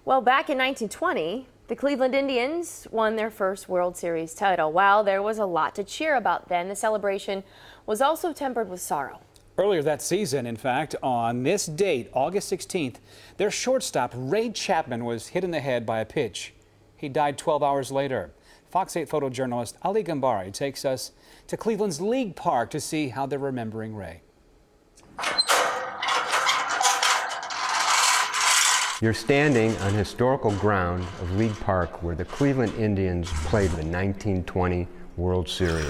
Well, back in 1920, the Cleveland Indians won their first World Series title. While there was a lot to cheer about then, the celebration was also tempered with sorrow. Earlier that season, in fact, on this date, August 16th, their shortstop, Ray Chapman, was hit in the head by a pitch. He died 12 hours later. Fox 8 photojournalist Ali Gambari takes us to Cleveland's League Park to see how they're remembering Ray. You're standing on historical ground of League Park where the Cleveland Indians played the 1920 World Series.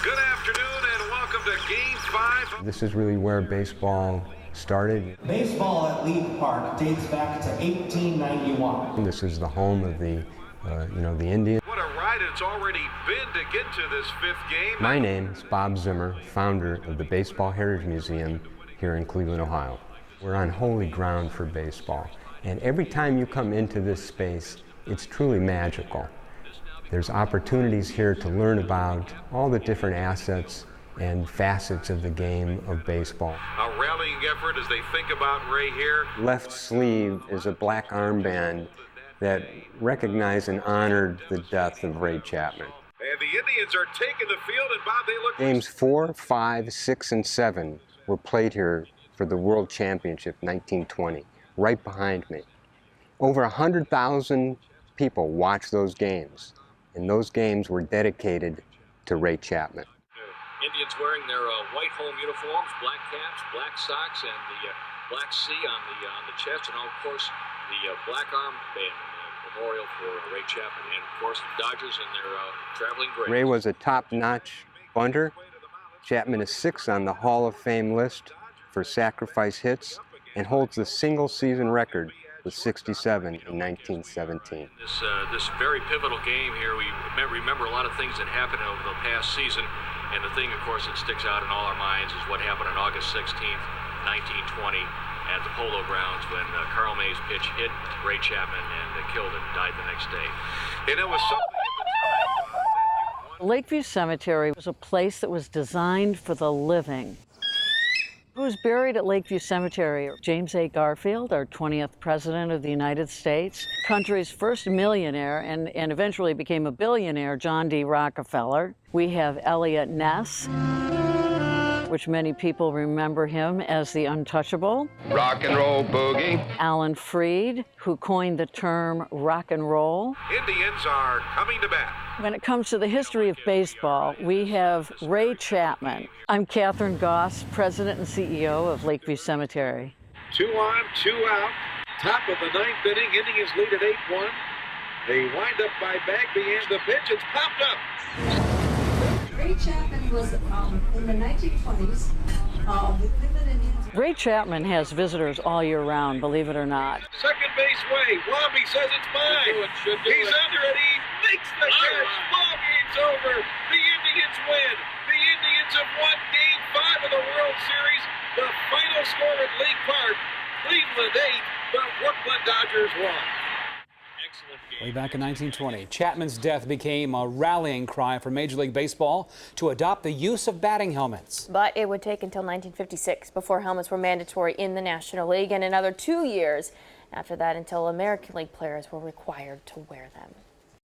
Good afternoon and welcome to Game 5. This is really where baseball started. Baseball at League Park dates back to 1891. This is the home of the Indians. What a ride it's already been to get to this fifth game. My name is Bob Zimmer, founder of the Baseball Heritage Museum here in Cleveland, Ohio. We're on holy ground for baseball. And every time you come into this space, it's truly magical. There's opportunities here to learn about all the different assets and facets of the game of baseball. A rallying effort as they think about Ray here. Left sleeve is a black armband that recognized and honored the death of Ray Chapman. And the Indians are taking the field, and Bob, they look... Games 4, 5, 6, and 7 were played here for the World Championship 1920. Right behind me. Over 100,000 people watched those games, and those games were dedicated to Ray Chapman. Indians wearing their white home uniforms, black caps, black socks, and the black C on the chest, and of course the black armband memorial for Ray Chapman, and of course the Dodgers in their traveling gray. Ray was a top-notch bunter. Chapman is 6th on the Hall of Fame list for sacrifice hits, and holds the single-season record with 67 in 1917. This very pivotal game here, we remember a lot of things that happened over the past season, and the thing, of course, that sticks out in all our minds is what happened on August 16th, 1920, at the Polo Grounds when Carl May's pitch hit Ray Chapman and killed him, died the next day. And it was something at the time. Lakeview Cemetery was a place that was designed for the living. Who was buried at Lakeview Cemetery? James A. Garfield, our 20th President of the United States, country's first millionaire and eventually became a billionaire, John D. Rockefeller. We have Eliot Ness, which many people remember him as the Untouchable. Rock and roll boogie. Alan Freed, who coined the term rock and roll. Indians are coming to bat. When it comes to the history of baseball, we have Ray Chapman. I'm Catherine Goss, President and CEO of Lakeview Cemetery. 2 on, 2 out. Top of the 9th inning. Indians lead at 8-1. They wind up by Bagby, and the pitch is popped up. Ray Chapman was in the 1920s. The Cleveland Indians. Ray Chapman has visitors all year round, believe it or not. Second base way. Wabi says it's mine. He's under it. He makes the catch. Ball game's over. The Indians win. The Indians have won Game 5 of the World Series. The final score at League Park: Cleveland 8, the Brooklyn Dodgers 1. Way back in 1920, Chapman's death became a rallying cry for Major League Baseball to adopt the use of batting helmets. But it would take until 1956 before helmets were mandatory in the National League, and another 2 years after that until American League players were required to wear them.